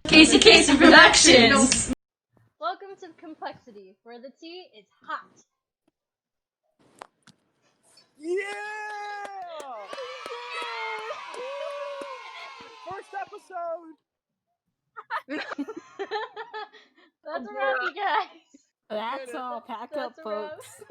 Casey Productions. Welcome to ComplexiTea, where the tea is hot. Yeah! First episode! That's a wrap, you guys. That's all. Pack up, folks.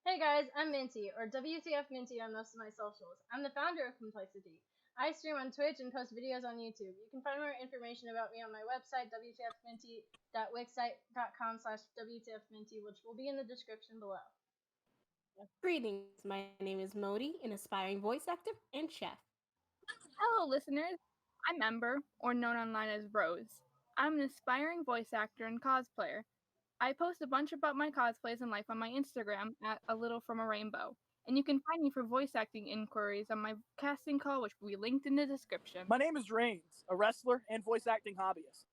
Hey guys, I'm Minty, or WTF Minty on most of my socials. I'm the founder of ComplexiTea. I stream on Twitch and post videos on YouTube. You can find more information about me on my website, wtfminty.wixsite.com/wtfminty, which will be in the description below. Greetings, my name is Modi, an aspiring voice actor and chef. Hello, listeners. I'm Ember, or known online as Rose. I'm an aspiring voice actor and cosplayer. I post a bunch about my cosplays and life on my Instagram at A Little From a Rainbow. And you can find me for voice acting inquiries on my casting call, which will be linked in the description. My name is Rains, a wrestler and voice acting hobbyist.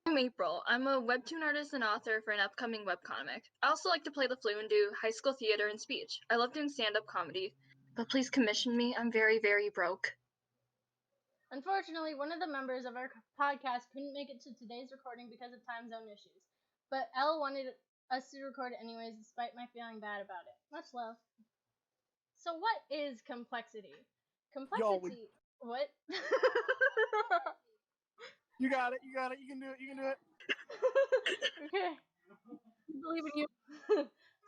I'm April. I'm a webtoon artist and author for an upcoming webcomic. I also like to play the flute and do high school theater and speech. I love doing stand-up comedy, but please commission me. I'm very, very broke. Unfortunately, one of the members of our podcast couldn't make it to today's recording because of time zone issues. But Elle wanted us to record it anyways, despite my feeling bad about it. Much love. So what is ComplexiTea? ComplexiTea... What? You got it, you can do it. Okay. I believe in you.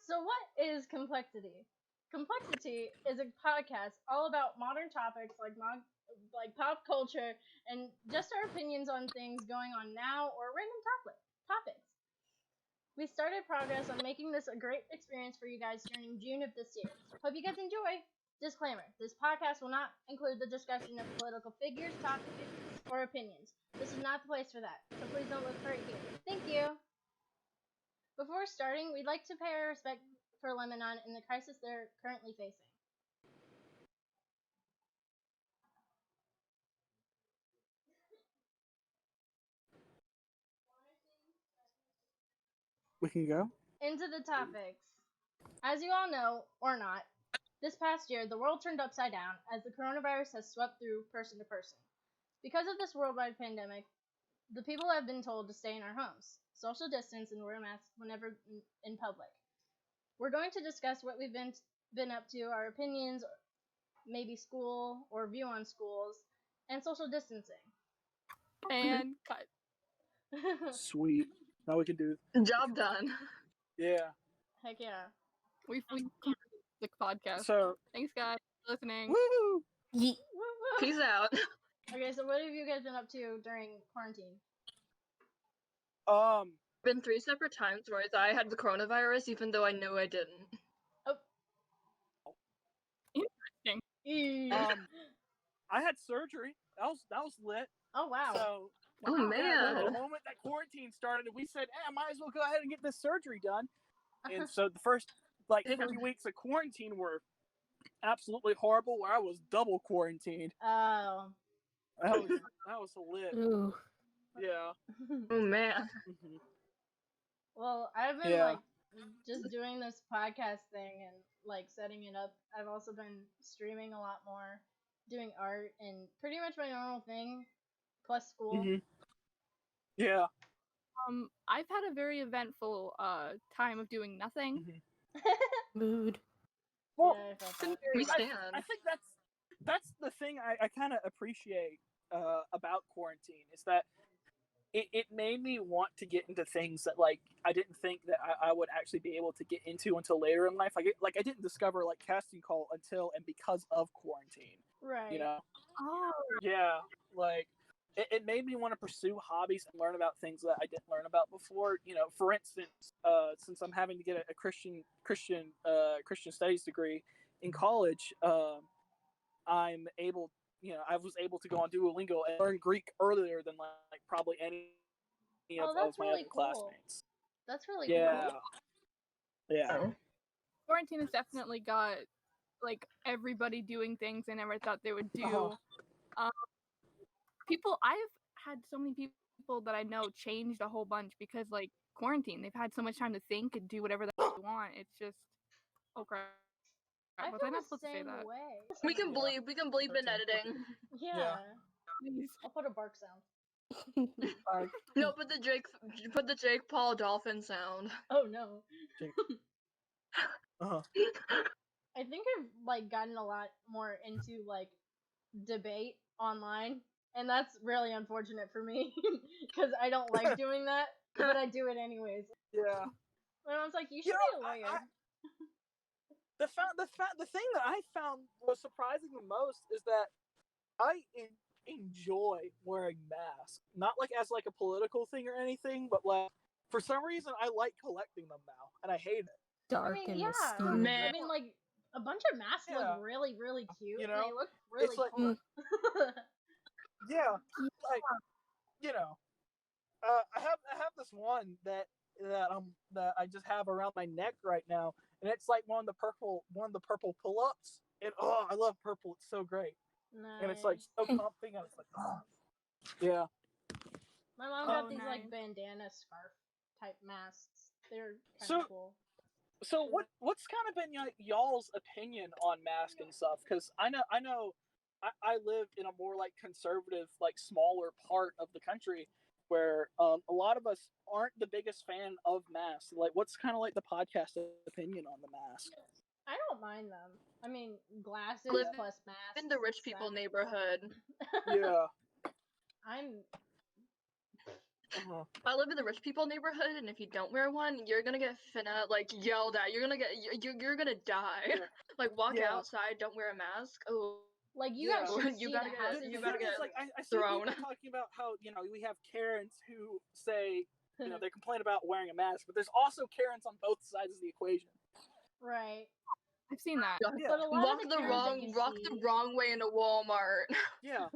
So what is ComplexiTea? ComplexiTea is a podcast all about modern topics like pop culture and just our opinions on things going on now or random topics. We started progress on making this a great experience for you guys during June of this year. Hope you guys enjoy. Disclaimer, this podcast will not include the discussion of political figures, topics, or opinions. This is not the place for that, so please don't look for it here. Thank you. Before starting, we'd like to pay our respect for Lebanon and the crisis they're currently facing. We can go? Into the topics. As you all know, or not, this past year, the world turned upside down as the coronavirus has swept through person to person. Because of this worldwide pandemic, the people have been told to stay in our homes, social distance, and wear masks whenever in public. We're going to discuss what we've been up to, our opinions, maybe school or view on schools, and social distancing. And cut. Sweet. Now we can do Job done. Yeah. Heck yeah. We completed the podcast. So Thanks, guys, for listening. woo! Woo-woo. Peace out. Okay, so what have you guys been up to during quarantine? Been 3 separate times where I thought I had the coronavirus, even though I knew I didn't. Interesting. I had surgery. That was lit. Oh wow. So Oh, yeah, man. the moment that quarantine started, we said, "Hey, I might as well go ahead and get this surgery done." And so the first 3 weeks of quarantine were absolutely horrible, where I was double quarantined. Oh. That was lit. Ooh. Yeah. Oh, man. Mhm. Well, I've been just doing this podcast thing and setting it up. I've also been streaming a lot more, doing art, and pretty much my normal thing, plus school. Mhm. Yeah. I've had a very eventful time of doing nothing. Mood. Well, Yeah, I felt that. We I stand. think that's the thing I kind of appreciate about quarantine is that it made me want to get into things that I didn't think that I would actually be able to get into until later in life. I didn't discover casting call until and because of quarantine. Right. You know? Oh. Yeah. It made me want to pursue hobbies and learn about things that I didn't learn about before. You know, for instance, since I'm having to get a Christian studies degree in college, I'm able. You know, I was able to go on Duolingo and learn Greek earlier than probably any of that's my really other cool. classmates. That's really Yeah. cool. Yeah. Quarantine has definitely got everybody doing things they never thought they would do. I've had so many people that I know changed a whole bunch because quarantine. They've had so much time to think and do whatever they want. It's just crap. I Was feel I not the supposed to say same that? way. We can bleep in editing. Yeah. Please. I'll put a bark sound. Bark. No, put the Jake Paul dolphin sound. Oh no. Uh-huh. I think I've like gotten a lot more into like debate online, and that's really unfortunate for me because I don't like doing that, but I do it anyways. Yeah. And I was like, you should You be a know, lawyer. the thing that I found was surprising the most is that I enjoy wearing masks. Not like as like a political thing or anything, but like for some reason I like collecting them now, and I hate it. Dark I mean, and yeah. mysterious. Man. I mean, like a bunch of masks Yeah. look really, really cute. You And know, they look really it's like- cool. Yeah, like you know, I have this one that I just have around my neck right now, and it's like one of the purple pull-ups. And oh, I love purple. It's so great, Nice. and it's like so comfy, and it's like oh, yeah. My mom got Oh, these like nice. bandana scarf type masks. They're kind So- of cool. So what's kind of been y'all's opinion on masks and stuff? Because I live in a more like conservative, like smaller part of the country where a lot of us aren't the biggest fan of masks. Like, what's kind of like the podcast opinion on the mask? I don't mind them. I mean, glasses Live plus masks. In the rich people that- neighborhood. Yeah. I'm. Uh-huh. I live in the rich people neighborhood, and if you don't wear one, you're gonna get like yelled at. You're gonna die. Yeah. Like walk Yeah. outside, don't wear a mask. Oh, Like you Yeah. got shit You to gotta see get- that has The it. you thing gotta is, get like, I see thrown. people talking about how we have Karens who say they complain about wearing a mask, but there's also Karens on both sides of the equation. Right. I've seen that. Yeah. But a lot walk of the the Karens that you walk see, the wrong way into Walmart. Yeah.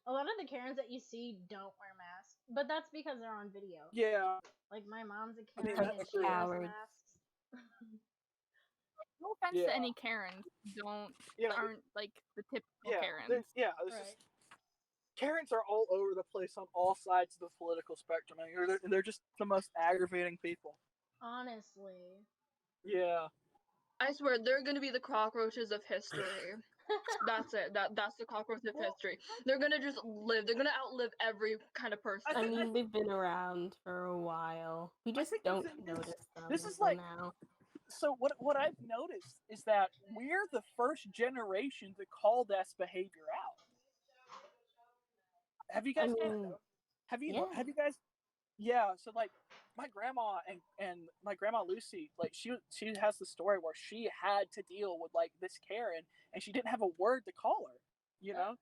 a lot of the Karens that you see don't wear masks, but that's because they're on video. Yeah. Like my mom's a I mean, Karen that's and she true. wears Cowards. masks. No offense Yeah. to any Karens who aren't like the typical Yeah. Karens. This Right. is Karens are all over the place on all sides of the political spectrum. I mean, they're just the most aggravating people. Honestly. Yeah. I swear they're gonna be the cockroaches of history. That's it. That's the cockroach of history. They're gonna just live. They're gonna outlive every kind of person. I mean, they've been around for a while. We just think the don't thing is, notice them this is until like- now. So what I've noticed is that we're the first generation to call this behavior out. Have you guys? Have you? yeah. Have you guys? Yeah. So like, my grandma and my grandma Lucy, like she has the story where she had to deal with like this Karen, and she didn't have a word to call her. You know,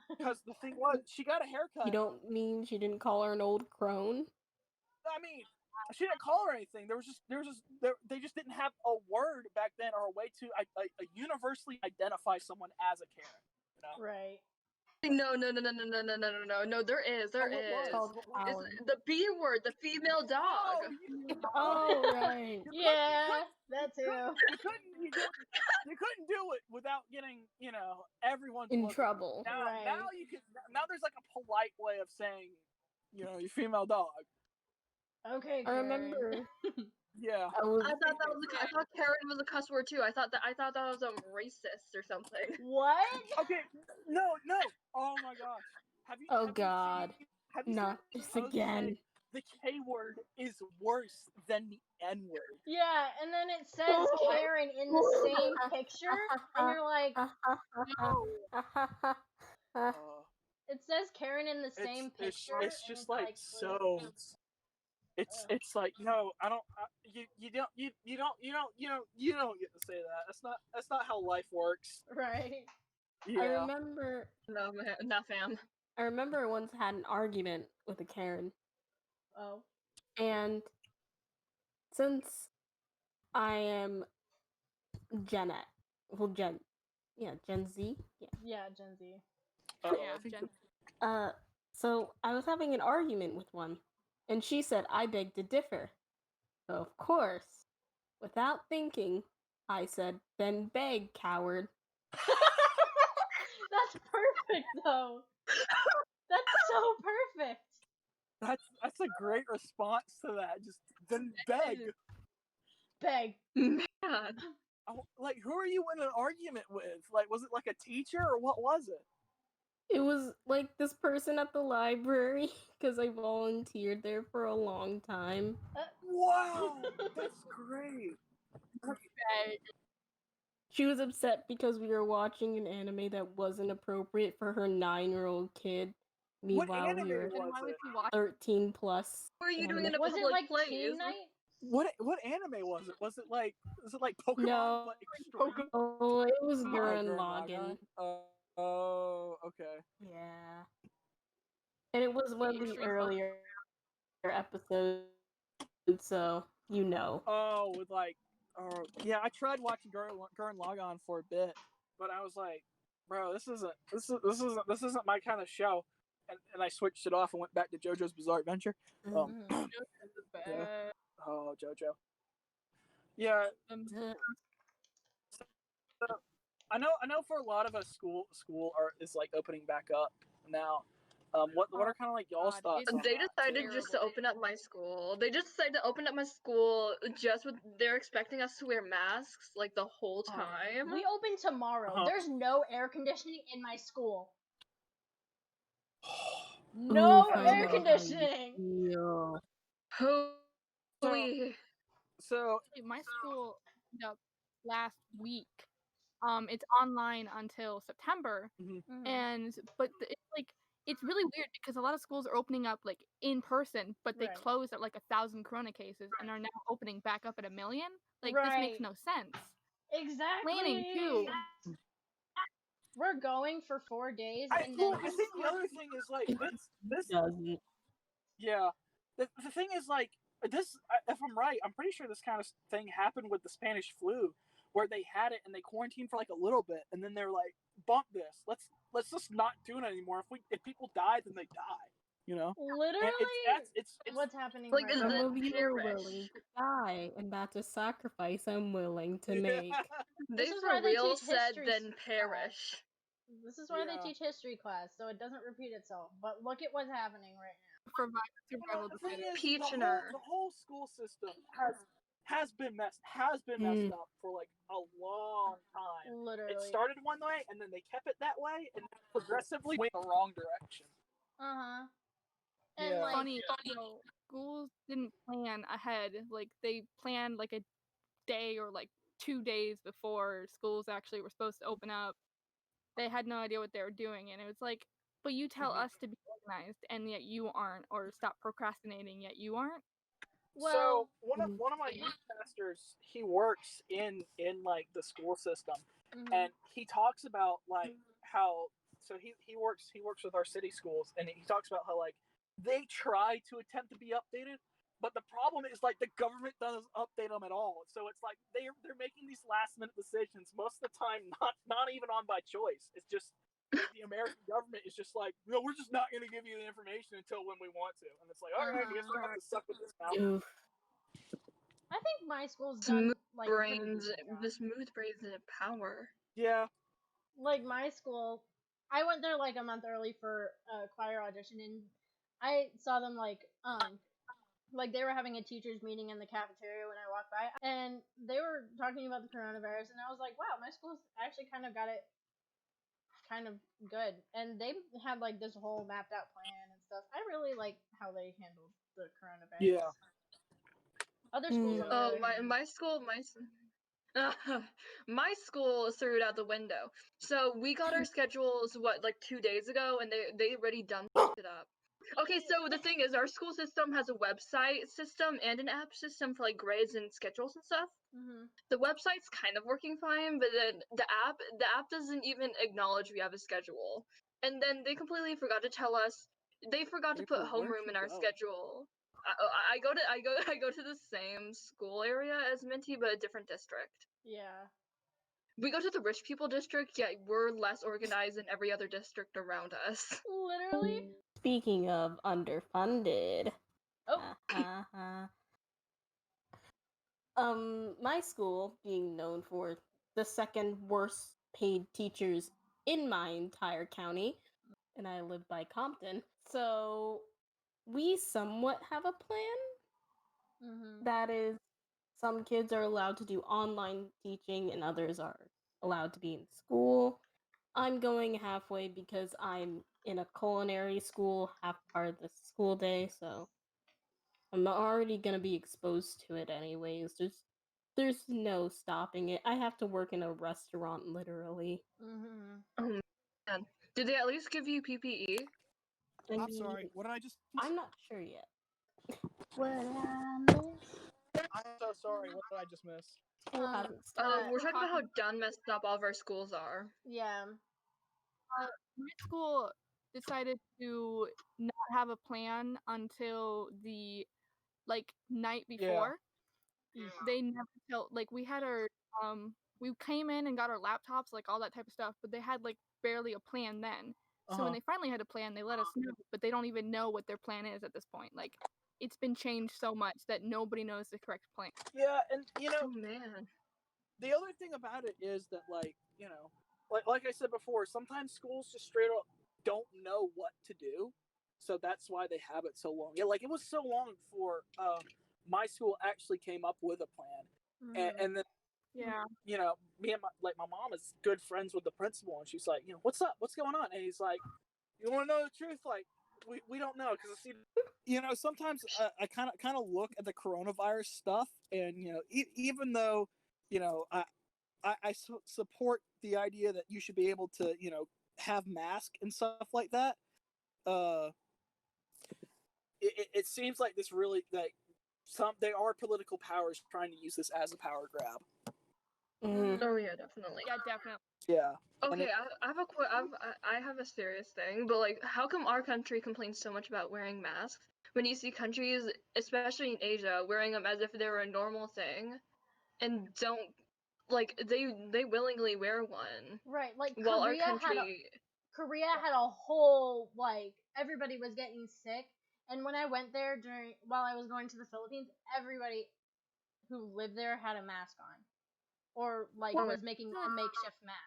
because the thing was, she got a haircut. You don't mean she didn't call her an old crone? I mean, she didn't call her anything. They just didn't have a word back then or a way to universally identify someone as a Karen. You know? Right. No. There is. Oh, what was? It's Called Howard. the B word, the female dog. Oh, right. Yeah, that too. You couldn't do it without getting everyone In trouble. Now Right. now you can now there's like a polite way of saying you female dog. Okay, I Karen. remember. Yeah. I thought Karen was a cuss word too. I thought that was racist or something. What? Okay. No. Oh my gosh. Have you? Oh, have God. You seen, have you Not seen this those say again. The K word is worse than the N word. Yeah, and then it says Karen in the same picture, and you're like, it says Karen in the same picture. It's and just like so. It's like no, I don't. You don't get to say that. That's not how life works. Right. Yeah. I remember. No, not fam. I remember I once had an argument with a Karen, Oh. and since I am Gen X, Gen Z, Yeah, Gen Z. I Yeah, think Jen. So I was having an argument with one, and she said I beg to differ. So of course, without thinking, I said, "Then beg, coward." That's perfect, though. That's so perfect. That's a great response to that. Just then beg. Beg. God. Like, who are you in an argument with? Like, was it like a teacher or what was it? It was like this person at the library because I volunteered there for a long time. Wow, that's great. She was upset because we were watching an anime that wasn't appropriate for her 9-year-old kid. What Meanwhile, anime we were Then why was would it? you watch? 13 plus. What are you doing in anime. a Was it public like place? Teen Night? What anime was it? Was it like Pokemon? No. But extreme? Oh, it was Oh, Gurren Gurren Lagann. Lagann. Oh, okay. Yeah. And it was one of the Extreme earlier episodes, so you know. Oh, with like, yeah, I tried watching Gurren Lagann for a bit, but I was like, bro, this isn't my kind of show, and I switched it off and went back to JoJo's Bizarre Adventure. Mhm. Yeah. Oh, JoJo. Yeah, I know. For a lot of us, school is like opening back up now. What are kind of like y'all's God, thoughts? it's- On They that, decided too? just to open up my school. They just decided to open up my school just with they're expecting us to wear masks like the whole time. We open tomorrow. Uh-huh. There's no air conditioning in my school. No Oof, I air know how you conditioning. feel. Holy. So My school opened up last week. It's online until September, Mhm. but it's like it's really weird because a lot of schools are opening up like in person, but they Right. closed at like 1,000 corona cases and are now opening back up at 1,000,000. Like this makes Right. no sense. Exactly. Planning too. We're going for 4 days, I and then think the other thing is like this. Doesn't. Yeah, the thing is like this. If I'm right, I'm pretty sure this kind of thing happened with the Spanish flu, where they had it and they quarantined for like a little bit, and then they're like, "Bump this. Let's just not do it anymore. If people die, then they die." You know. literally, And it's what's happening Like, right is Some now. it- of you are perish. willing to die, and that's a sacrifice I'm willing to make. They This is for why they real teach said history then class. perish. This is why they Yeah. teach history class, so it doesn't repeat itself. But look at what's happening right now. Survival The thing is, Peachner. the whole school system has been messed up for like a long time. It Literally. started one way, and then they kept it that way, and progressively went in the wrong direction. And Yeah. like, Funny, schools didn't plan ahead. Like they planned like a day or like 2 days before schools actually were supposed to open up. They had no idea what they were doing, and it was like, but you tell us to be organized, and yet you aren't, or stop procrastinating, yet you aren't. So one of my youth pastors, he works in like the school system, and he talks about like how he works with our city schools, and he talks about how like they try to attempt to be updated, but the problem is like the government doesn't update them at all. So it's like they're making these last minute decisions most of the time, not even on by choice. It's just the American government is just like, no, we're just not going to give you the information until when we want to, and it's like, all right, I guess we have to suck with this now. Oof. I think my school's done Smooth like a pretty brains. decent job. The smooth brains in power. Yeah. Like my school, I went there like a month early for a choir audition, and I saw them like they were having a teachers meeting in the cafeteria when I walked by, and they were talking about the coronavirus, and I was like, wow, my school's actually kind of got it kind of good, and they have like this whole mapped out plan and stuff. I really like how they handled the coronavirus. Yeah. Other schools on the Oh, other hand, my school, my school threw it out the window. So we got our schedules like 2 days ago, and they already done it up. Okay, so the thing is, our school system has a website system and an app system for like grades and schedules and stuff. The website's kind of working fine, but then the app doesn't even acknowledge we have a schedule. And then they completely forgot to tell us. They forgot to put April, where'd homeroom you in our go? schedule. I go to the same school area as Minty, but a different district. yeah. We go to the rich people district, yet we're less organized than every other district around us. Literally. Speaking of underfunded. Oh. My school, being known for the second worst paid teachers in my entire county, and I live by Compton, so we somewhat have a plan. That is, some kids are allowed to do online teaching and others are allowed to be in school. I'm going halfway because I'm in a culinary school half part of the school day, so I'm already gonna be exposed to it anyways. There's no stopping it. I have to work in a restaurant literally. Mm-hmm. Oh man. Did they at least give you PPE? I I'm mean, sorry. What did I just? I'm not sure yet. What I miss. I'm so sorry. What did I just miss? School hasn't started. We're talking about how done messed up all of our schools are. Yeah. My school decided to not have a plan until the night before. They never told, like, we had our we came in and got our laptops, like all that type of stuff, but they had like barely a plan then. So when they finally had a plan, they let us know, but they don't even know what their plan is at this point. Like, it's been changed so much that nobody knows the correct plan. Yeah, and Oh man. the other thing about it is that, like, like I said before, sometimes schools just straight up don't know what to do, so that's why they have it so long. Yeah, like it was so long before my school actually came up with a plan, and then Yeah. me and my mom is good friends with the principal, and she's like, what's up, what's going on, and he's like, you want to know the truth, like. We don't know because sometimes I kind of look at the coronavirus stuff, and even though I support the idea that you should be able to have masks and stuff like that. It seems like this really like they are political powers trying to use this as a power grab. Oh yeah, definitely. Yeah, definitely. Yeah. Okay, I have a serious thing, but like, how come our country complains so much about wearing masks when you see countries, especially in Asia, wearing them as if they were a normal thing, and don't like they willingly wear one. Right. Like While our Korea country, had a whole like everybody was getting sick, and when I went there while I was going to the Philippines, everybody who lived there had a mask on, or like Well, was making a makeshift mask,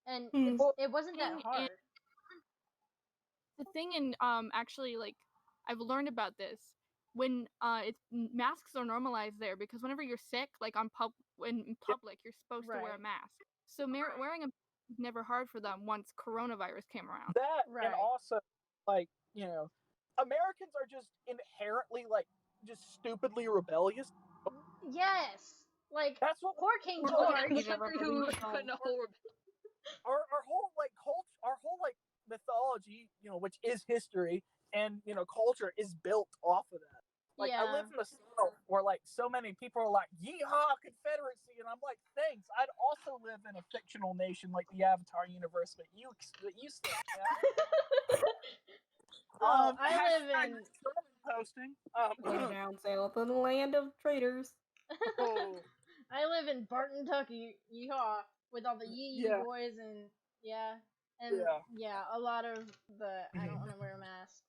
and Mm. it wasn't that hard. The thing in actually, like, I've learned about this when masks are normalized there, because whenever you're sick, like in public, you're supposed to wear a Right. mask. So wearing a mask was never hard for them once coronavirus came around. That Right. and also like Americans are just inherently like just stupidly rebellious. Yes. Like That's what poor King the George. country who put a whole our whole like culture, our whole like mythology, which is history and culture, is built off of that. Like I live in the South where like so many people are like, "Yeehaw, Confederacy," and I'm like, "Thanks. I'd also live in a fictional nation like the Avatar universe, but you said." I live in posting. Way down south of the land of traitors. Oh, I live in Barton, Tucky, yeehaw, with all the yee Yeah. boys and a lot of the I don't want to wear a mask.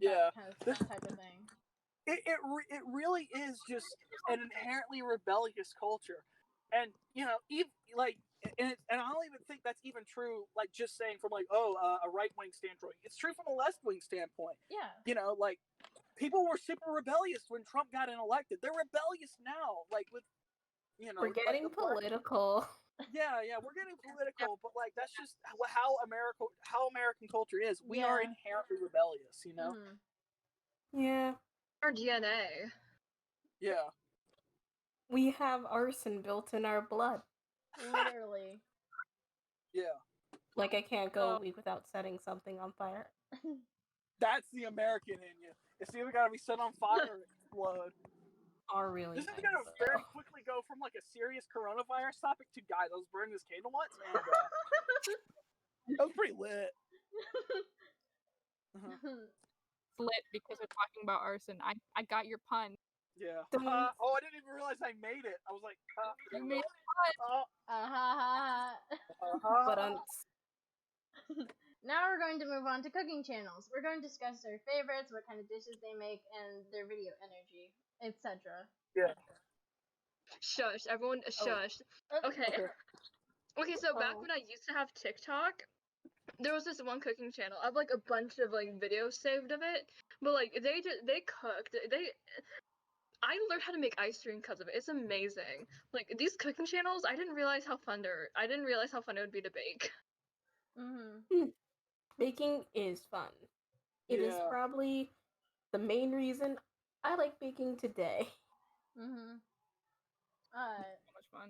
That type of thing. it really is just an inherently rebellious culture, and even like, and I don't even think that's even true. Like just saying from like a right wing standpoint, it's true from a left wing standpoint. Yeah. Like people were super rebellious when Trump got elected. They're rebellious now, like with We're getting political. Yeah, we're getting political, but like that's just how American culture is. We are inherently rebellious, Mm-hmm. Yeah. our DNA. Yeah. We have arson built in our blood. Literally. Yeah. Like I can't go a week without setting something on fire. That's the American in you. It's either got to be set on fire or explode. Are really This is nice, going to though. very quickly go from like a serious coronavirus topic to, guys, I was burning this candle once, and that was pretty lit. Lit because we're talking about arson. I got your pun. Yeah. I didn't even realize I made it. I was like, You made it. But now we're going to move on to cooking channels. We're going to discuss their favorites, what kind of dishes they make, and their video energy, etc. Yeah. Shush, everyone, shush. Okay. Okay, so back when I used to have TikTok, there was this one cooking channel. I have like a bunch of like videos saved of it, but like they cooked. I learned how to make ice cream because of it. It's amazing. Like these cooking channels, I didn't realize how fun it would be to bake. Mm-hmm. Baking is fun. It is Yeah. probably the main reason I like baking today. Mm-hmm. So much fun.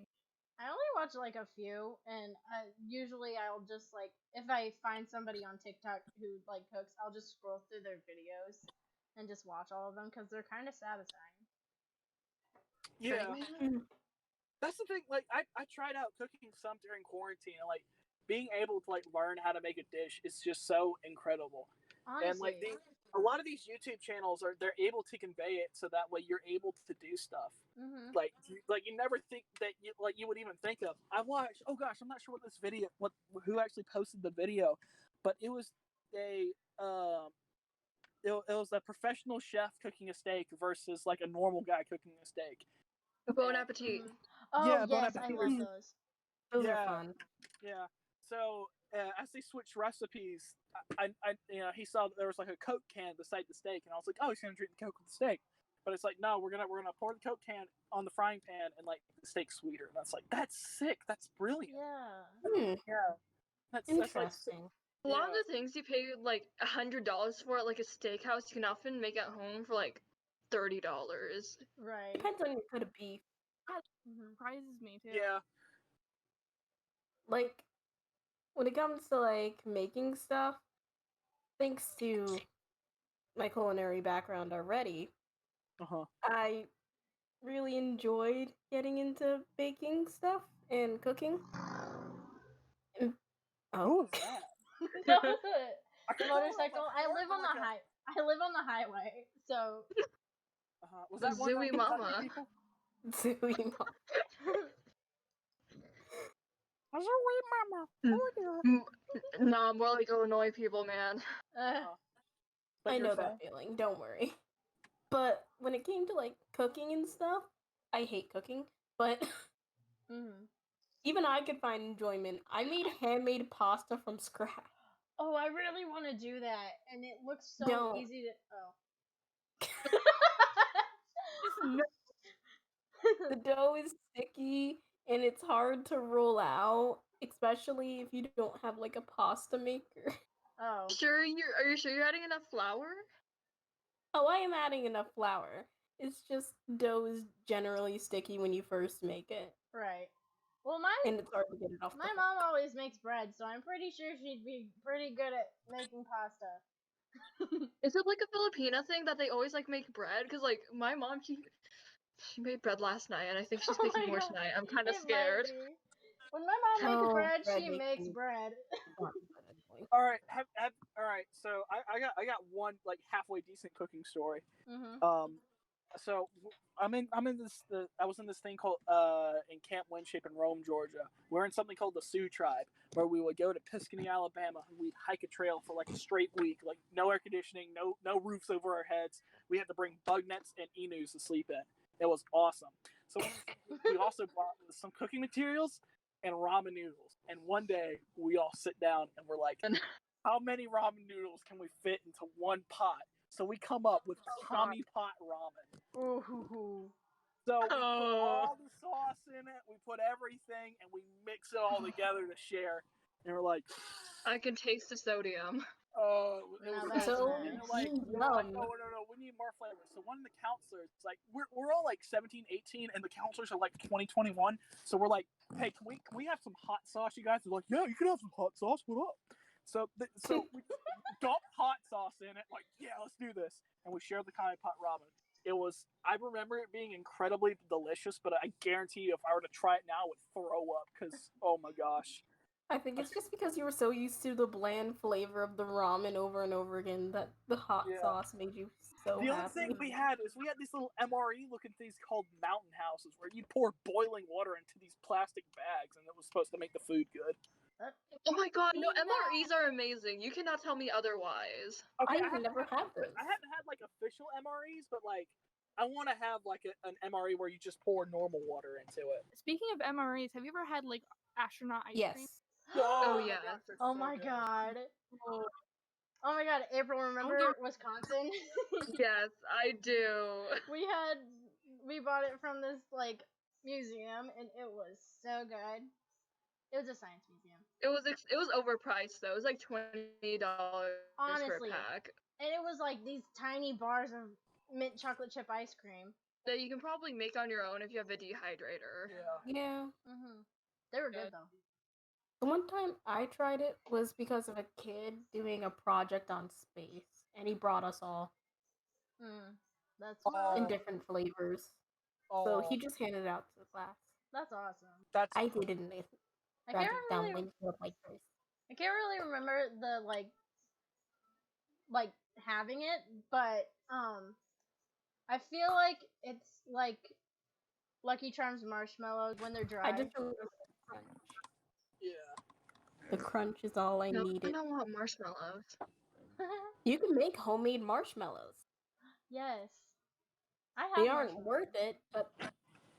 I only watch like a few, and usually I'll just like if I find somebody on TikTok who like cooks, I'll just scroll through their videos and just watch all of them because they're kind of satisfying. Yeah. Right, man? That's the thing. Like, I tried out cooking some during quarantine, and like being able to like learn how to make a dish is just so incredible. And like Honestly. a lot of these YouTube channels they're able to convey it so that way you're able to do stuff Mm-hmm. like you never think that you would even think of. I watched. Oh gosh, I'm not sure who actually posted the video, but it was a it was a professional chef cooking a steak versus like a normal guy cooking a steak. Bon And, appetit. Mm-hmm. Oh yeah, Bon yes, I Appetit. love those. Those Yeah. are fun. Yeah. So as they switched recipes, I he saw that there was like a Coke can beside the steak, and I was like, oh, he's gonna drink the Coke with the steak. But it's like, no, we're gonna pour the Coke can on the frying pan and like the steak's sweeter. And that's like, that's sick. That's brilliant. Yeah. Yeah. That's like, Interesting. A lot of yeah. the things you pay like $100 for at like a steakhouse, you can often make at home for like $30. Right. Depends on your cut of beef. Mm-hmm. Surprises me too. Yeah. Like, when it comes to, like, making stuff, thanks to my culinary background already, Uh-huh. I really enjoyed getting into baking stuff and cooking. And, Who oh, was that? That was it. I couldn't tell if it was Motorcycle. a I fart live or on the like I live on the highway, so. was that one of Zooey the Kentucky Mama. people? Zooey Mom. Zooey Mama. Mm. Oh dear. Nah, more like Illinois people, man. But I you're know saying? that feeling, don't worry. But when it came to, like, cooking and stuff, I hate cooking, but Mm-hmm. even I could find enjoyment. I made handmade pasta from scratch. Oh, I really want to do that, and it looks so Don't. easy to. No. The dough is sticky and it's hard to roll out, especially if you don't have like a pasta maker. Oh. Are you sure you're adding enough flour? Oh, I am adding enough flour. It's just dough is generally sticky when you first make it, Right. Well, and it's hard to get it off my the mom hook. always makes bread, so I'm pretty sure she'd be pretty good at making pasta. Is it like a Filipina thing that they always like make bread? Because like my mom, she made bread last night, and I think she's Oh making my more god. tonight. I'm kind of It might scared. be. When my mom makes Oh, bread, bread she makes making bread. is not good annoying. All right, all right. So I got one like halfway decent cooking story. Mm-hmm. So I'm in this I was in this thing called in Camp Winship in Rome, Georgia. We're in something called the Sioux Tribe, where we would go to Piscataway, Alabama, and we'd hike a trail for like a straight week, like no air conditioning, no roofs over our heads. We had to bring bug nets and emus to sleep in. It was awesome. So we also brought some cooking materials and ramen noodles. And one day we all sit down and we're like, how many ramen noodles can we fit into one pot? So we come up with Tommy Pot ramen. Ooh. So we put Oh. all the sauce in it, we put everything, and we mix it all together to share. And we're like, I can taste the sodium. oh, it Now was that's amazing. So And nice. they were like, yum. oh, no, we need more flavor. So one of the counselors, like, we're all like 17, 18, and the counselors are like 20, 21. So we're like, hey, can we have some hot sauce, you guys? They're like, yeah, you can have some hot sauce. What up? So we dumped hot sauce in it. Like, yeah, let's do this. And we shared the Tommy Pot ramen. I remember it being incredibly delicious, but I guarantee you if I were to try it now, I would throw up because, oh my gosh. I think it's just because you were so used to the bland flavor of the ramen over and over again that the hot Yeah. sauce made you so The only happy. thing we had these little MRE looking things called mountain houses where you pour boiling water into these plastic bags and it was supposed to make the food good. Oh my god, no, Eat that. MREs are amazing. You cannot tell me otherwise. Okay, I've never had those. I haven't had like official MREs, but like I want to have like an MRE where you just pour normal water into it. Speaking of MREs, have you ever had like astronaut ice Yes. cream? Oh, yeah. gosh, they're Oh so my good. god. Oh, Oh my god, April, remember Don't Wisconsin? Yes, I do. we bought it from this like museum and it was so good. It was a science museum. It was overpriced though. It was like $20 for Honestly. a pack. And it was like these tiny bars of mint chocolate chip ice cream. That you can probably make on your own if you have a dehydrator. Yeah. They were good though. The one time I tried it was because of a kid doing a project on space, and he brought us all That's in different flavors. So he just handed it out to the class. That's awesome. I didn't. I can't really. Like this. I can't really remember the like having it, but I feel like it's like Lucky Charms marshmallows when they're dry. I just remember the crunch. Yeah. The crunch is all I needed. I don't want marshmallows. You can make homemade marshmallows. Yes. I have. They aren't worth it, but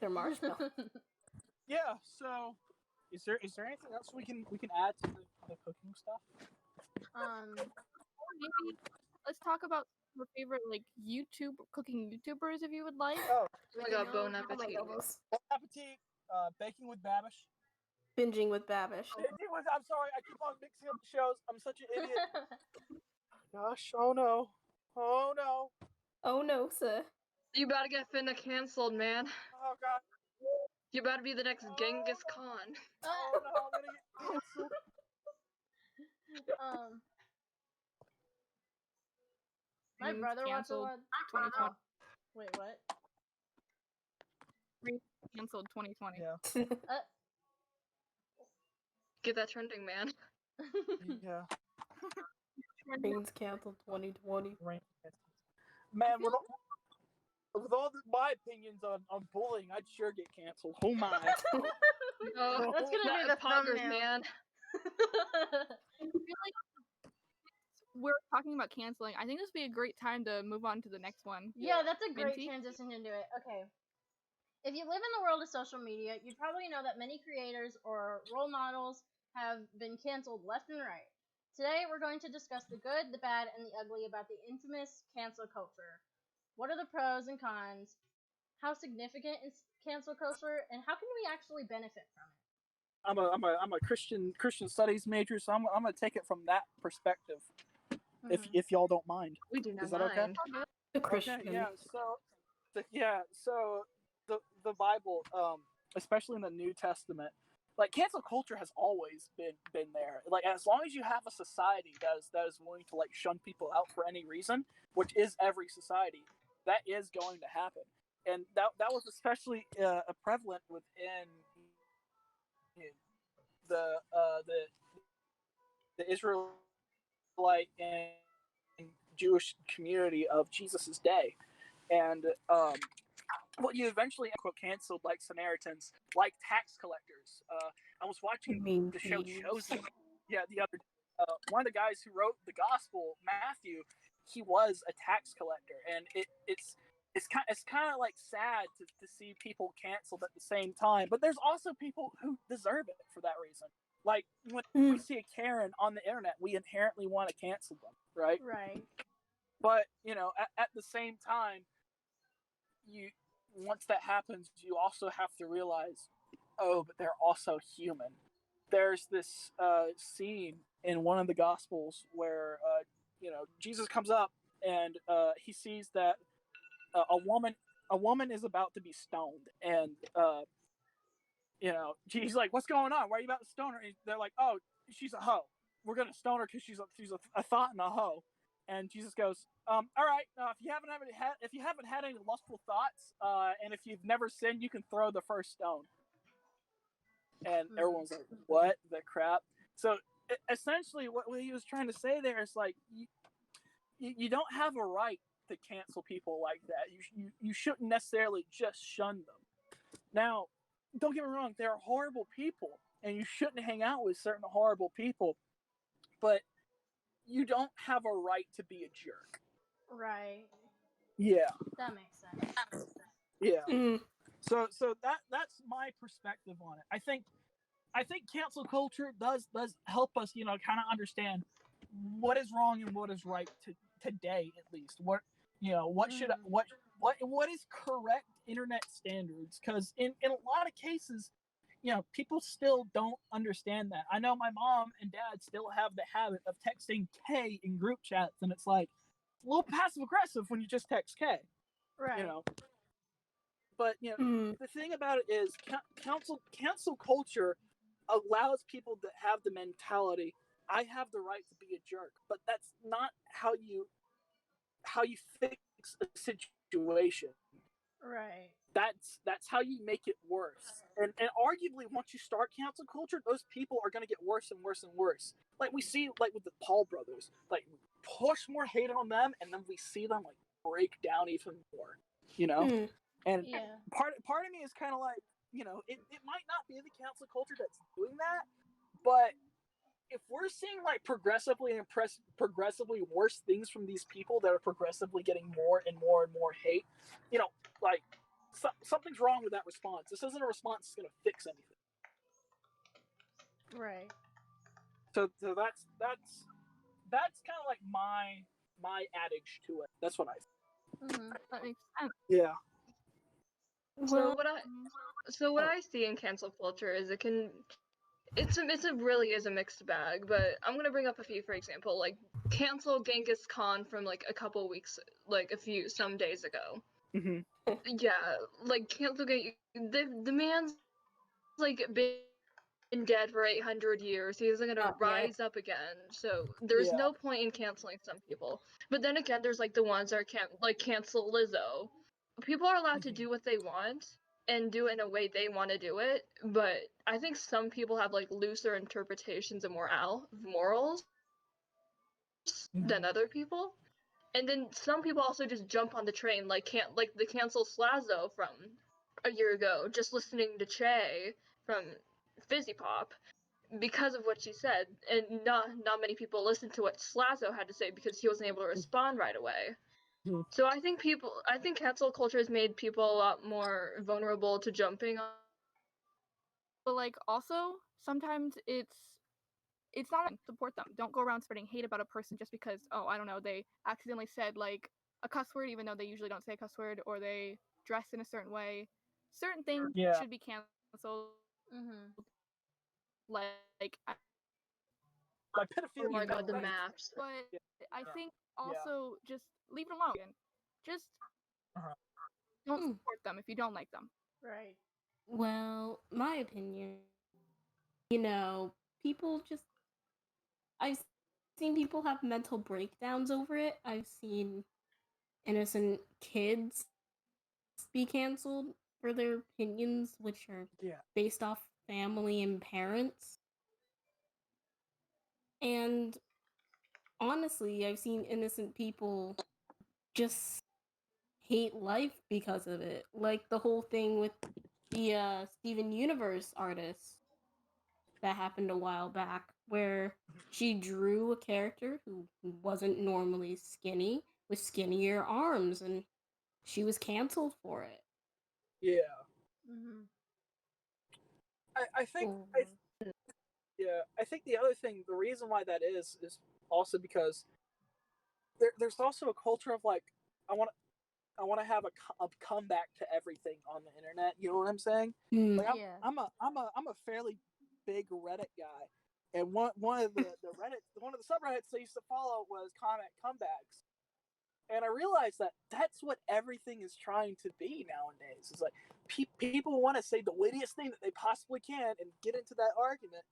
they're marshmallows. Yeah. So, is there anything else we can add to the cooking stuff? Maybe let's talk about your favorite cooking YouTubers if you would like. Oh my god, Bon Appetit. Bon Appetit, Baking with Babish. Binging with Babish. I'm sorry, I keep on mixing up the shows. I'm such an idiot. Gosh, oh no. Oh no, sir. You about to get finna canceled, man. Oh god. You about to be the next Genghis Khan. Oh no, I'm gonna get canceled. My brother watched a lot. 2020. Wait, what? Canceled 2020. Yeah. Get that trending, man. Yeah. Rain's canceled 2020. Man, with all my opinions on bullying, I'd sure get canceled. Oh my. That's gonna be the poggers, thumbnail. man. I feel like we're talking about canceling. I think this would be a great time to move on to the next one. Yeah, that's a great Minty? transition into it. Okay. If you live in the world of social media, you'd probably know that many creators or role models have been canceled left and right. Today, we're going to discuss the good, the bad, and the ugly about the infamous cancel culture. What are the pros and cons? How significant is cancel culture, and how can we actually benefit from it? I'm a Christian studies major, so I'm gonna take it from that perspective. If y'all don't mind. We do not Is that mind. okay? The Christian. Okay, so the Bible, especially in the New Testament, like cancel culture has always been there. Like as long as you have a society that is willing to like shun people out for any reason, which is every society, that is going to happen. And that was especially prevalent within the Israelite and Jewish community of Jesus's day. And what you eventually quote canceled like Samaritans, like tax collectors. I was watching the show Chosen. Yeah, the other one of the guys who wrote the gospel, Matthew, he was a tax collector, and it's kind of like sad to see people canceled at the same time. But there's also people who deserve it for that reason. Like when we see a Karen on the internet, we inherently want to cancel them, right? Right. But at the same time, once that happens, you also have to realize, but they're also human. There's this scene in one of the Gospels where Jesus comes up and he sees that a woman is about to be stoned, and he's like, "What's going on? Why are you about to stone her?" And they're like, "Oh, she's a hoe. We're gonna stone her because she's a thought and a hoe." And Jesus goes, "All right. If you haven't had any lustful thoughts, and if you've never sinned, you can throw the first stone." And everyone's like, "What the crap?" So essentially, what he was trying to say there is like, you don't have a right to cancel people like that. You shouldn't necessarily just shun them. Now, don't get me wrong; there are horrible people, and you shouldn't hang out with certain horrible people, but you don't have a right to be a jerk. Right. Yeah. That makes sense. Yeah. So that's my perspective on it. I think cancel culture does help us, kind of understand what is wrong and what is right today, at least. What is correct internet standards? Because in a lot of cases, people still don't understand that. I know my mom and dad still have the habit of texting K in group chats, and it's like a little passive aggressive when you just text K. Right. But the thing about it is, cancel culture allows people to have the mentality, I have the right to be a jerk, but that's not how you fix a situation. Right. That's how you make it worse. And arguably, once you start cancel culture, those people are going to get worse and worse and worse. Like we see, like with the Paul brothers, like push more hate on them, and then we see them like break down even more. And part of me is kind of like, it might not be the cancel culture that's doing that, but if we're seeing like progressively worse things from these people that are progressively getting more and more and more hate, like something's wrong with that response. This isn't a response that's going to fix anything. Right. So that's kind of like my adage to it. That's what I think. That makes sense. Yeah. So what I see in cancel culture is it's really is a mixed bag, but I'm gonna bring up a few. For example, like cancel Genghis Khan from like a couple weeks, like some days ago. Mm-hmm. Yeah, like cancel the man's like been dead for 800 years. He's gonna rise up again. So there's no point in canceling some people. But then again, there's like the ones that are cancel Lizzo. People are allowed to do what they want and do it in a way they want to do it, but I think some people have like looser interpretations of morals than other people. And then some people also just jump on the train, like the cancel Slazo from a year ago, just listening to Che from Fizzy Pop because of what she said, and not many people listened to what Slazo had to say because he wasn't able to respond right away. So I think cancel culture has made people a lot more vulnerable to jumping on. But like also sometimes it's not support them. Don't go around spreading hate about a person just because I don't know, they accidentally said like a cuss word even though they usually don't say a cuss word, or they dress in a certain way. Certain things should be canceled. Like pedophilia. Oh my god, the maps. But I think also just leave it alone. Just don't support them if you don't like them. Right. Well, my opinion, people just, I've seen people have mental breakdowns over it. I've seen innocent kids be canceled for their opinions, which are based off family and parents. And honestly, I've seen innocent people just hate life because of it. Like the whole thing with the Steven Universe artist that happened a while back, where she drew a character who wasn't normally skinny with skinnier arms, and she was canceled for it. Yeah. I think I think the other thing, the reason why that is also because there's also a culture of like, I want to have a comeback to everything on the internet. You know what I'm saying? Like I'm a fairly big Reddit guy, and one of the subreddits I used to follow was comment comebacks, and I realized that that's what everything is trying to be nowadays. It's like people want to say the wittiest thing that they possibly can and get into that argument.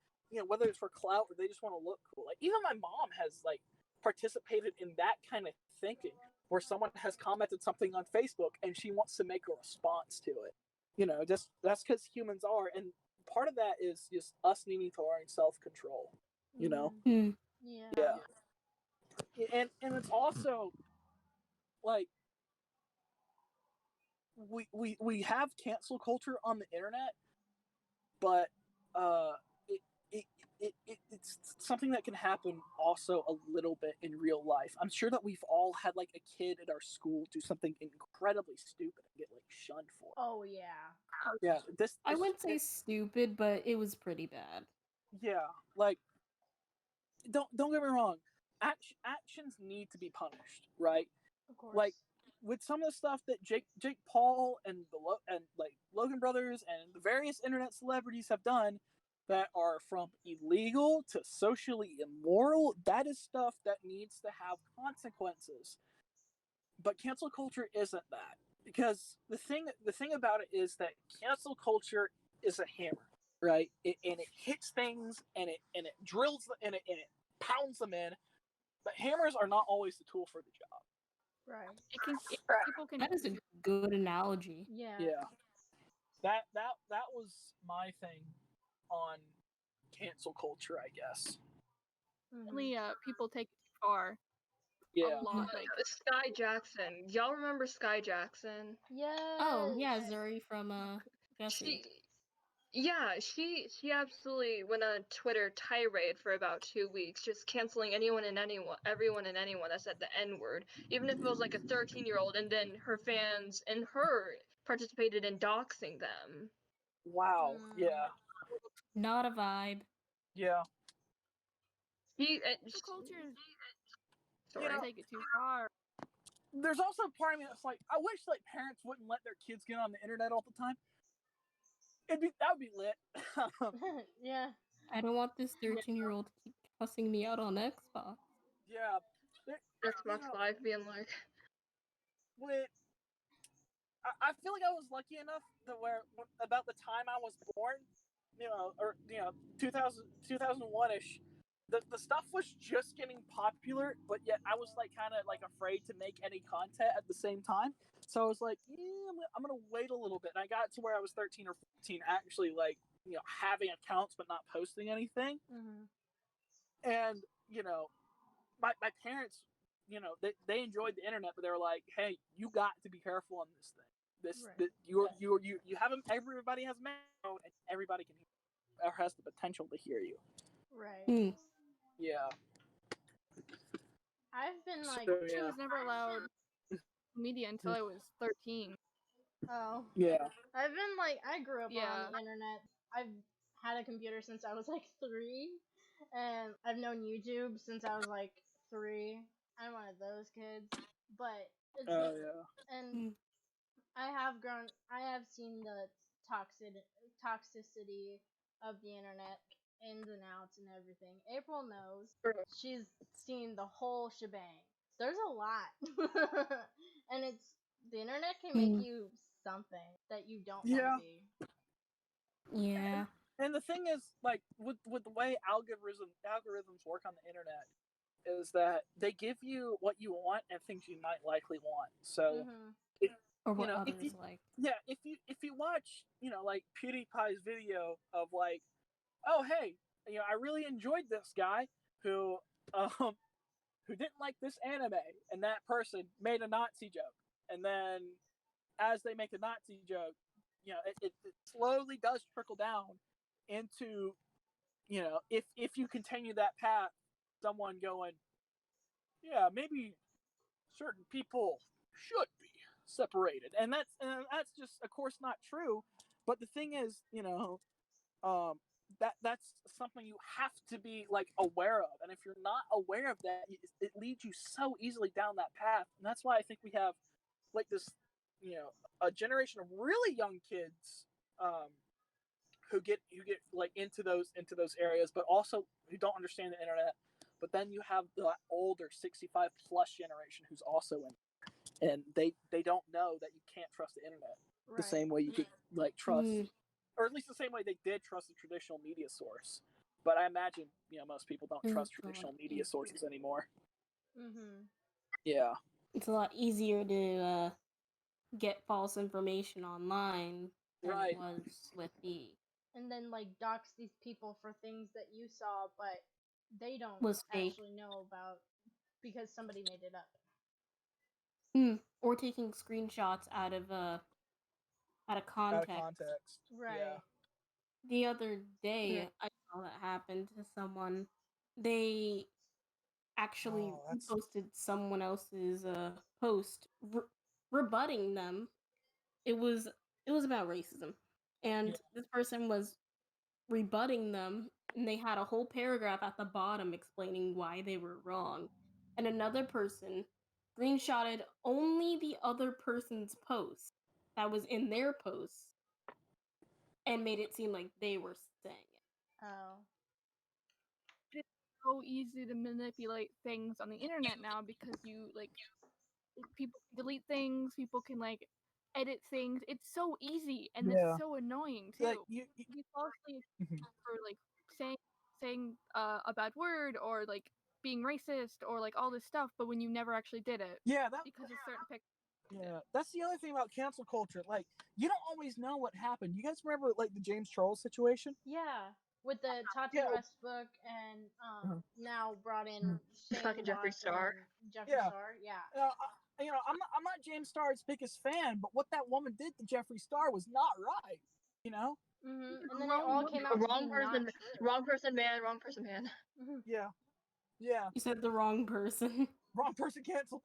Whether it's for clout or they just want to look cool. Like even my mom has like participated in that kind of thinking, where someone has commented something on Facebook and she wants to make a response to it. Just that's because humans are, and part of that is just us needing to learn self-control. Yeah. And it's also like we have cancel culture on the internet, but it's something that can happen also a little bit in real life. I'm sure that we've all had like a kid at our school do something incredibly stupid and get like shunned for. Oh yeah. Yeah. I wouldn't say stupid, but it was pretty bad. Yeah, like don't get me wrong. Actions need to be punished, right? Of course. Like with some of the stuff that Jake Paul and like Logan Brothers and the various internet celebrities have done that are from illegal to socially immoral, that is stuff that needs to have consequences. But cancel culture isn't that, because the thing about it is that cancel culture is a hammer, right? And it hits things and it drills and it pounds them in. But hammers are not always the tool for the job. Right. People can. That is a good analogy. Yeah. Yeah. That was my thing on cancel culture, I guess. Only people take it too far. Yeah. A lot. Like Sky Jackson. Y'all remember Sky Jackson? Yes. Oh yeah, Zuri from Gussie. She absolutely went on a Twitter tirade for about 2 weeks, just canceling everyone and anyone that said the N-word, even if it was like a 13-year-old, and then her fans and her participated in doxing them. Wow. Yeah. Not a vibe. Yeah. The culture is You know, take it too far. there's also a part of me that's like, I wish like parents wouldn't let their kids get on the internet all the time. That would be lit. Yeah. I don't want this 13-year-old to keep cussing me out on Xbox. Yeah. Xbox Live being like, When I feel like I was lucky enough that where about the time I was born, 2001-ish, the stuff was just getting popular, but yet I was like kind of like afraid to make any content at the same time. So I was like, I'm gonna wait a little bit. And I got to where I was 13 or 14, actually like having accounts but not posting anything. Mm-hmm. And my parents, they enjoyed the internet, but they were like, hey, you got to be careful on this thing. Right. You have everybody has a microphone and everybody can hear or has the potential to hear you. Right. Yeah. I've been like, I was never allowed media until I was 13. oh. Yeah. I've been like, I grew up Yeah. on the internet. I've had a computer since I was like 3, and I've known YouTube since I was like 3. I'm one of those kids, but it's and I have seen the toxicity of the internet, ins and outs and everything. April knows. She's seen the whole shebang. There's a lot. And the internet can make you something that you don't want to be. Yeah. And the thing is, like, with the way algorithms work on the internet, is that they give you what you want and things you might likely want. So, or what others like. Yeah, if you watch, like PewDiePie's video of like, oh hey, I really enjoyed this guy who didn't like this anime, and that person made a Nazi joke, and then as they make a Nazi joke, it slowly does trickle down into, if you continue that path, someone going, yeah, maybe certain people should be separated, and that's just, of course, not true. But the thing is, that's something you have to be like aware of, and if you're not aware of that, it leads you so easily down that path. And that's why I think we have like this, a generation of really young kids who get like into those areas, but also who don't understand the internet. But then you have the older 65 plus generation who's also in it, and they don't know that you can't trust the internet the same way you could like trust, or at least the same way they did trust the traditional media source. But I imagine most people don't trust traditional media sources anymore. Yeah, it's a lot easier to get false information online than it was with the. And then like dox these people for things that you saw, but they don't actually know about because somebody made it up. Or taking screenshots out of context. Right. Yeah. The other day, I saw that happen to someone. They actually posted someone else's post rebutting them. It was about racism, and this person was rebutting them, and they had a whole paragraph at the bottom explaining why they were wrong. And another person screenshotted only the other person's post that was in their post and made it seem like they were saying it. Oh. It's so easy to manipulate things on the internet now because you people can delete things, people can edit things. It's so easy and Yeah. it's so annoying too. Like, You falsely for saying a bad word or being racist or all this stuff, but when you never actually did it. Yeah, because of certain pictures. Yeah, that's the other thing about cancel culture. Like, you don't always know what happened. You guys remember the James Charles situation? Yeah, with the Tati Yeah. West book and now brought in Shane Fucking Jeffree Watts Star. and Jeffree Yeah. Star. Yeah. I'm not James Starr's biggest fan, but what that woman did to Jeffree Star was not right. You know? Mm-hmm. And then it all came out to Wrong be person, not true. wrong person, man. Wrong person, man. Yeah. Yeah. You said the wrong person. Wrong person canceled.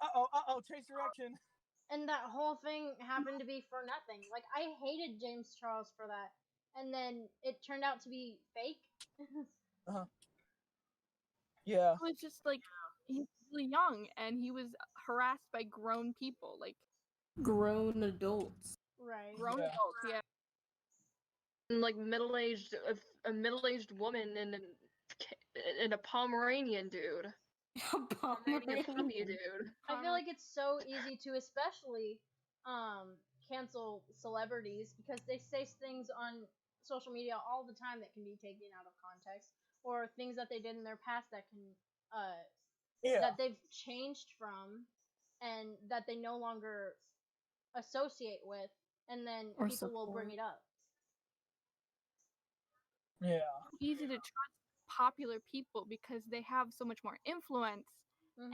Change direction. And that whole thing happened to be for nothing. Like, I hated James Charles for that. And then it turned out to be fake. Yeah. It was just he's really young and he was harassed by grown people, Grown adults. Right. grown Yeah. adults. Yeah. And, a middle-aged woman and a Pomeranian dude. Pomeranian puppy dude. I feel like it's so easy to especially cancel celebrities because they say things on social media all the time that can be taken out of context, or things that they did in their past that can that they've changed from and that they no longer associate with, and then Or people will bring support. it up. Yeah. Easy to trust popular people because they have so much more influence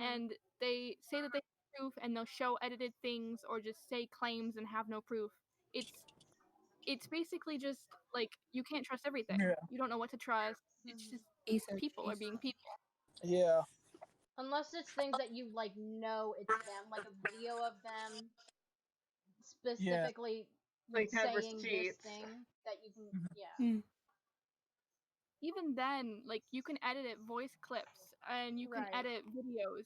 and they say that they have proof and they'll show edited things or just say claims and have no proof. It's basically just you can't trust everything. Yeah. You don't know what to trust. It's just people are being people. Yeah. Unless it's things that you know it's them, like a video of them specifically Like, have saying this receipts. thing that you can Even then, you can edit it voice clips and you can Right. edit videos.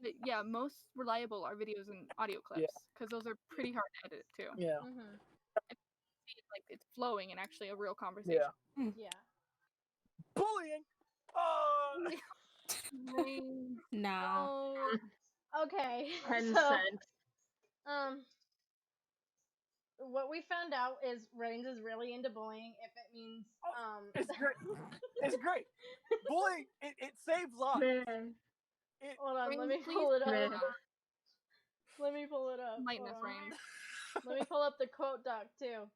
But yeah, most reliable are videos and audio clips because those are pretty hard to edit too. Yeah. It's flowing and actually a real conversation. Yeah. Bullying. Nah. Oh, okay. 10 So, cents. what we found out is Reigns is really into bullying if it means It's great. It's great. Bullying, it saves lives. Man. Hold on, let me Reigns, pull it up. Man. Let me pull it up. Enlighten Hold us, on. Reigns. Let me pull up the quote doc too.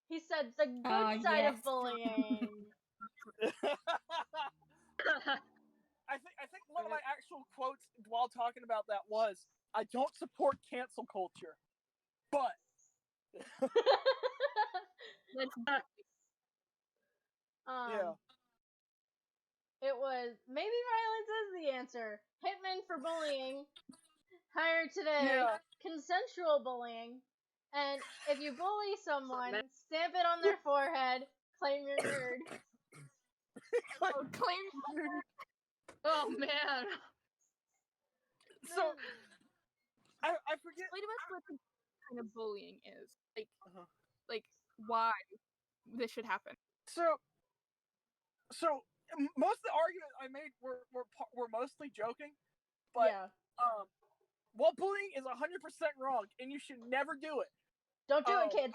He said the good side yes. of bullying. I think one of my actual quotes while talking about that was, "I don't support cancel culture, but." Yeah. It was maybe violence is the answer. Hitman for bullying. Hire today. Yeah. Consensual bullying. And if you bully someone, stamp it on their forehead. Claim your nerd. Claim. Oh man. So I forget. Explain to us what the kind of bullying is. Why this should happen. So most of the arguments I made were mostly joking, but yeah. While bullying is 100% wrong, and you should never do it. Don't do it, kids.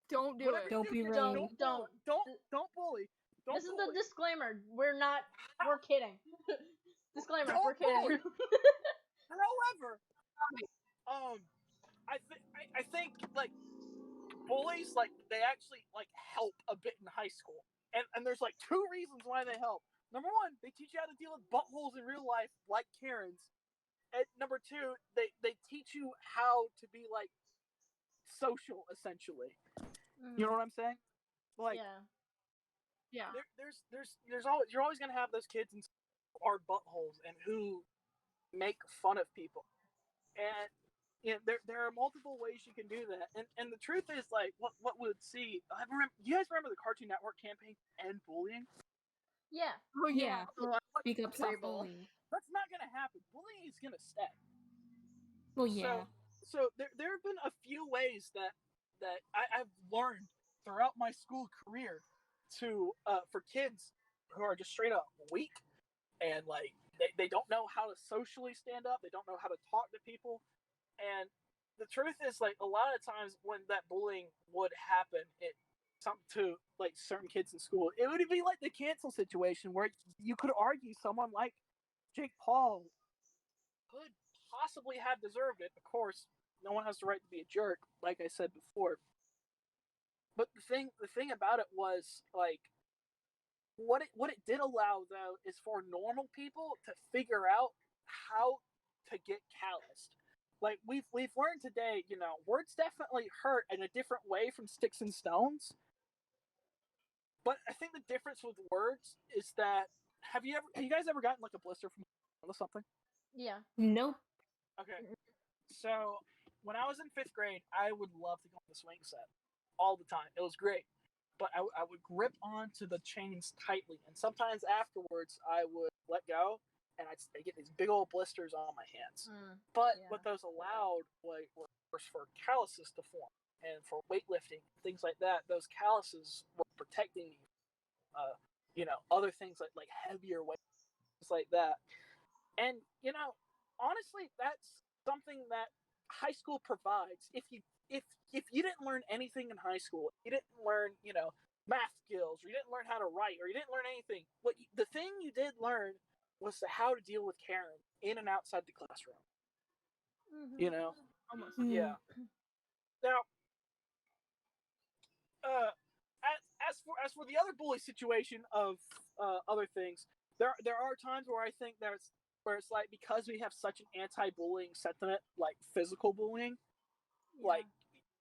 Don't do it. Don't be rude. Don't bully. Don't this is bully. the disclaimer. We're kidding. Disclaimer. Don't We're kidding. However, I think bullies they actually help a bit in high school, and there's two reasons why they help. Number one, they teach you how to deal with buttholes in real life, like Karens. And number two, they teach you how to be social, essentially. You know what I'm saying? Yeah. There's always you're always gonna have those kids who are buttholes and who make fun of people, and there are multiple ways you can do that. And the truth is what we would see. You guys remember the Cartoon Network campaign to end bullying? Yeah. Oh yeah. Speak up, stop bullying. That's not gonna happen. Bullying is gonna stay. Well, yeah. So there have been a few ways that I've learned throughout my school career to for kids who are just straight up weak and like they don't know how to socially stand up, they don't know how to talk to people. And the truth is, like, a lot of times when that bullying would happen, it something to like certain kids in school, it would be like the cancel situation where you could argue someone like Jake Paul could possibly have deserved it. Of course, no one has the right to be a jerk, like I said before. But the thing about it was like what it did allow though is for normal people to figure out how to get calloused. Like we've learned today, you know, words definitely hurt in a different way from sticks and stones. But I think the difference with words is that have you guys ever gotten like a blister from something? Yeah. Nope. Okay. So when I was in 5th grade, I would love to go on the swing set all the time. It was great. But I would grip onto the chains tightly, and sometimes afterwards I would let go, and I'd get these big old blisters on my hands. But yeah. what those allowed were for calluses to form, and for weightlifting, things like that. Those calluses were protecting you, you know, other things like heavier weights, things like that. And you know, honestly, that's something that high school provides. If you didn't learn anything in high school, you didn't learn, you know, math skills, or you didn't learn how to write, or you didn't learn anything. The thing you did learn was how to deal with Karen in and outside the classroom. You know, Almost. yeah. Now, uh, as for the other bully situation of other things, there are times where I think where it's like, because we have such an anti-bullying sentiment, like physical bullying, like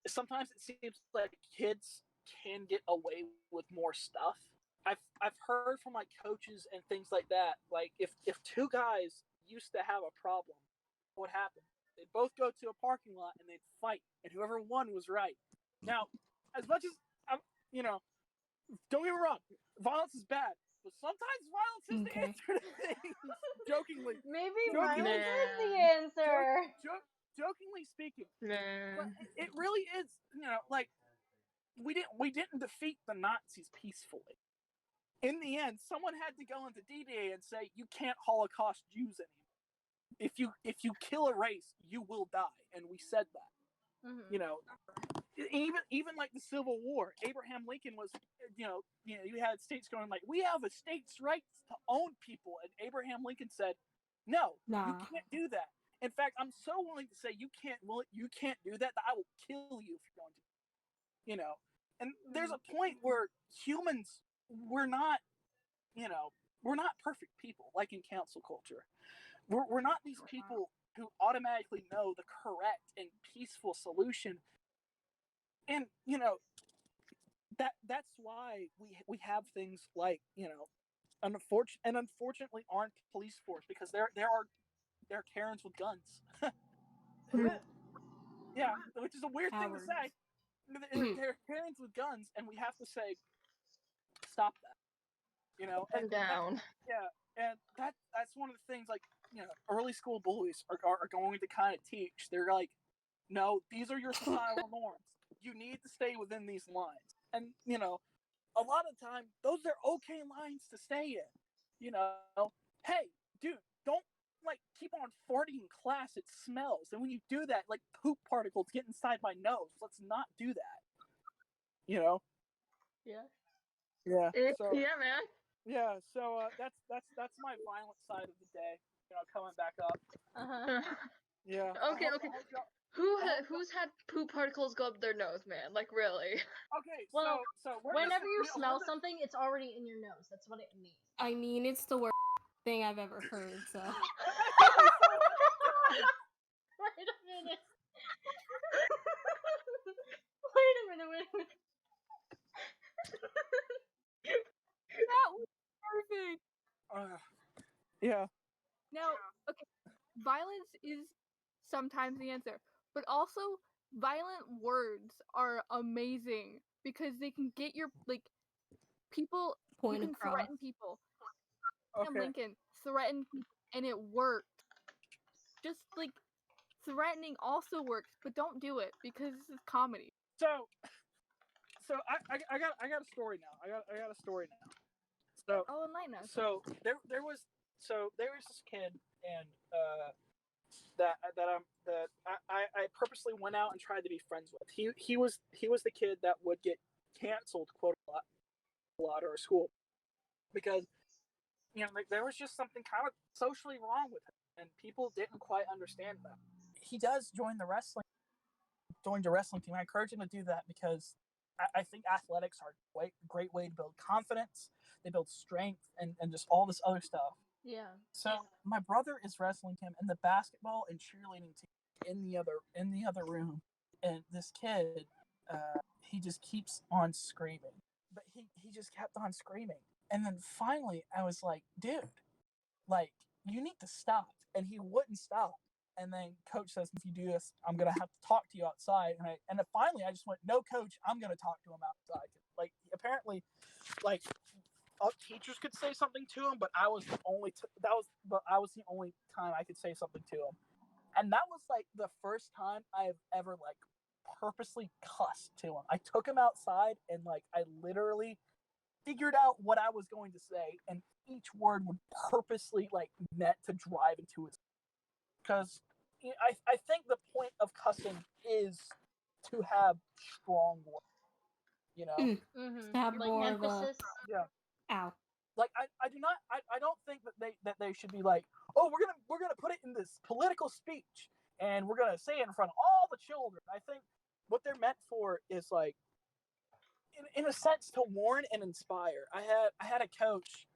sometimes it seems like kids can get away with more stuff. I've heard from like coaches and things like that. Like if two guys used to have a problem, what would happen? They'd both go to a parking lot and they'd fight, and whoever won was right. Now, as much as you know, don't get me wrong, violence is bad, but sometimes violence is the answer to things. Jokingly, Maybe Jokingly. violence is the answer. Jokingly speaking, but it really is. You know, like we didn't defeat the Nazis peacefully. In the end, someone had to go into D-Day and say you can't Holocaust Jews anymore. If you kill a race, you will die, and we said that. You know, even like the Civil War, Abraham Lincoln was, you had states going like, we have a state's rights to own people, and Abraham Lincoln said, no, you can't do that. In fact, I'm so willing to say you can't do that I will kill you if you're going to. You know, and there's a point where humans, we're not perfect people like in cancel culture. We're not these people who automatically know the correct and peaceful solution. And you know, that's why we have things like, you know, unfortunately armed police force, because there are Karens with guns. Yeah, which is a weird thing to say. There are Karens with guns, and we have to say, stop that. You know, I'm down. And that's one of the things, like, you know, early school bullies are going to kind of teach. They're like, no, these are your societal norms. You need to stay within these lines. And, you know, a lot of time, those are okay lines to stay in. You know, hey, dude, don't, like, keep on farting in class. It smells. And when you do that, like, poop particles get inside my nose. Let's not do that. You know? Yeah. Yeah. So, yeah, man. yeah, so that's my violent side of the day. You know, coming back up. Yeah. Okay. Who's had poop particles go up their nose, man? Like, really? Okay. Well, so whenever you smell something, it's already in your nose. That's what it means. I mean, it's the worst thing I've ever heard, so. Wait a minute. Wait a minute. That was perfect. Yeah. Now, okay, violence is sometimes the answer, but also violent words are amazing because they can get your, like, people. Point you can across. threaten people. Okay. Lincoln threatened people, and it worked. Just like threatening also works, but don't do it because this is comedy. So I got a story now. I got a story now. So Oh, enlighten us. so there was this kid, and that I purposely went out and tried to be friends with. He was the kid that would get canceled quote a lot at our school because there was just something kind of socially wrong with him, and people didn't quite understand that. He does join the wrestling team. I encourage him to do that because I think athletics are a great way to build confidence. They build strength and just all this other stuff. Yeah. So my brother is wrestling him in the basketball and cheerleading team in the other room, and this kid, he just keeps on screaming. But he just kept on screaming, and then finally I was like, dude, like you need to stop, and he wouldn't stop. And then coach says, if you do this, I'm gonna have to talk to you outside. And then finally I just went, no, coach, I'm gonna talk to him outside. Like apparently, like teachers could say something to him, but I was the only time I could say something to him, and that was like the first time I have ever like purposely cussed to him. I took him outside and like I literally figured out what I was going to say, and each word would purposely like meant to drive into his, because I think the point of cussing is to have strong words, Mm-hmm. To have Like more emphasis. Yeah. Ow. Like I don't think that they should be like, oh, we're gonna put it in this political speech and we're gonna say it in front of all the children. I think what they're meant for is like in a sense to warn and inspire. I had a coach,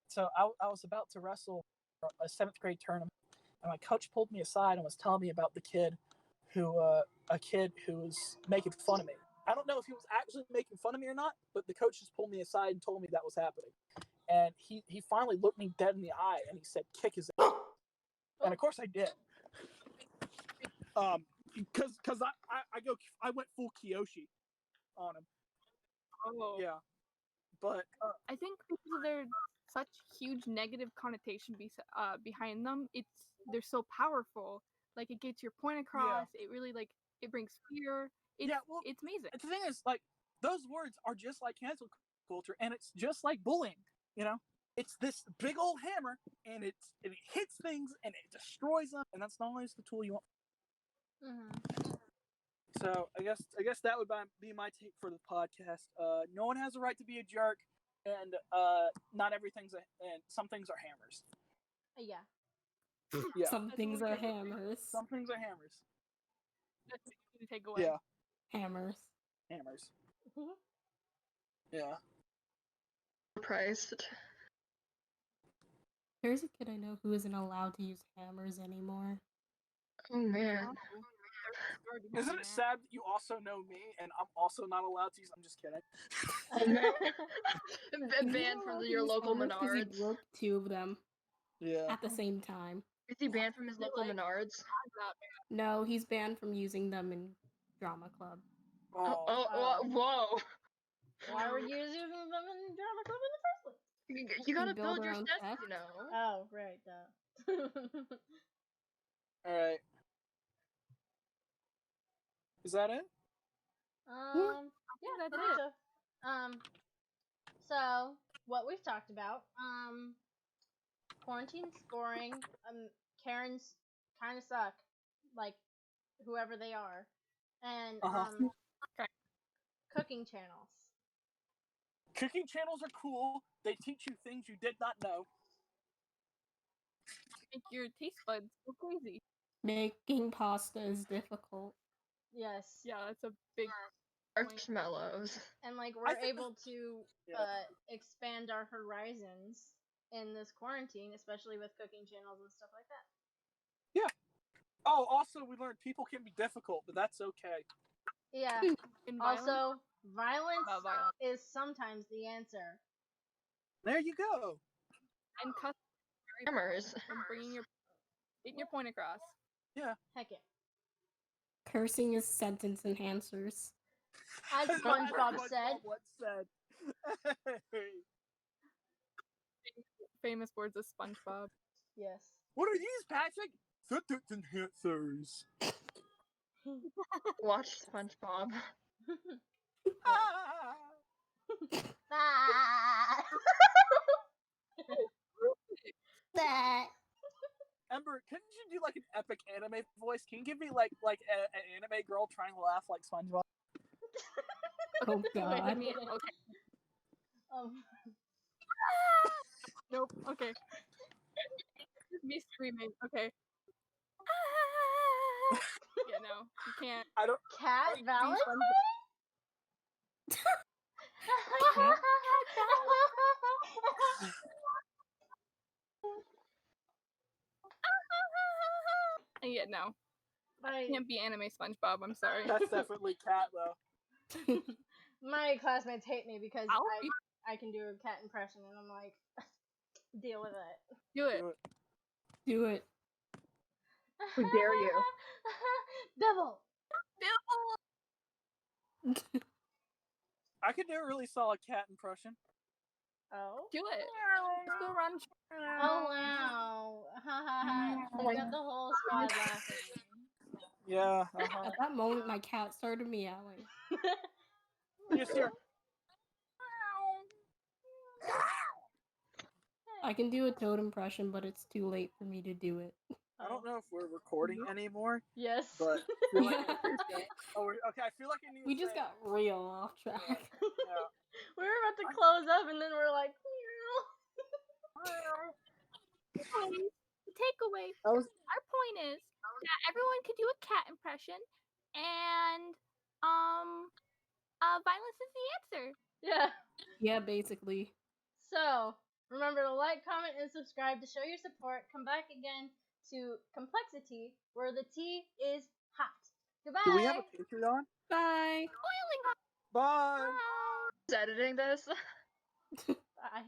so I was about to wrestle a 7th grade tournament, and my coach pulled me aside and was telling me about the kid who was making fun of me. I don't know if he was actually making fun of me or not, but the coach just pulled me aside and told me that was happening. And he finally looked me dead in the eye and he said, kick his ass. And of course I did. Because I went full Kiyoshi on him. Oh. Yeah. But I think because of their such huge negative connotation behind them, they're so powerful. Like it gets your point across. It really it brings fear. It's amazing. The thing is, like, those words are just like cancel culture, and it's just like bullying. It's this big old hammer, and it hits things and it destroys them, and that's not always the tool you want. Mm-hmm. So I guess that would be my take for the podcast. No one has a right to be a jerk, and not everything's and some things are hammers. Yeah. Yeah. Some things are hammers. Some things are hammers. That's what you take away. Yeah. Hammers. Mm-hmm. Yeah. Priced. There's a kid I know who isn't allowed to use hammers anymore. Oh man. Isn't it sad that you also know me and I'm also not allowed to use? I'm just kidding. Oh man. Banned from your local Menards. He broke 2 of them. Yeah. At the same time. Is he banned from his local Menards? No, he's banned from using them in drama club. Whoa. Why were you using them in drama club in the first place? You gotta build their your own sets, tech. you know. Oh, right, duh. All right. Is that it? Yeah, that's I think so. So what we've talked about, quarantine's boring. Karens kind of suck, like whoever they are, and cooking channels. Cooking channels are cool. They teach you things you did not know. Make your taste buds go crazy. Making pasta is difficult. Yes. Yeah, that's a big Marshmallows. And like we're able to expand our horizons in this quarantine, especially with cooking channels and stuff like that. Yeah. Oh, also we learned people can be difficult, but that's okay. Yeah. Also, violence is sometimes the answer. There you go. And Hammers. And getting your point across. Yeah. Heck yeah. Cursing is sentence enhancers. As SpongeBob said. What said? Famous words of SpongeBob. Yes. What are these, Patrick? sentence enhancers. Watch SpongeBob. Ah! Ah. That. Ember, couldn't you do like an epic anime voice? Can you give me like an anime girl trying to laugh like SpongeBob? Oh God. I mean, okay. Um, Nope. Okay. Just me screaming. Okay. Yeah, no, you can't. I don't. Cat do Valentine? Yeah, no. my Can't be anime SpongeBob. I'm sorry. That's definitely cat though. my classmates hate me because I'll be- I can do a cat impression, and I'm like, deal with it. Do it. Do it. Do it. How dare you? Devil. I could do a really solid cat impression. Oh. Do it. Let's go run. Oh wow. Ha ha ha. You got the whole squad laughing. Yeah. At that moment, my cat started meowing. You just hear. I can do a toad impression, but it's too late for me to do it. I don't know if we're recording anymore, Yes. but I feel like okay. I feel like I need. We to just say- got real off track. Yeah. We were about to close up, and then we're like, The takeaway. That was Our point is that everyone could do a cat impression, and violence is the answer. yeah. Yeah, basically. So, remember to like, comment, and subscribe to show your support. Come back again to ComplexiTea, where the tea is hot. Goodbye. Do we have a Patreon? Bye. Boiling hot. Bye. Who's editing this? Bye.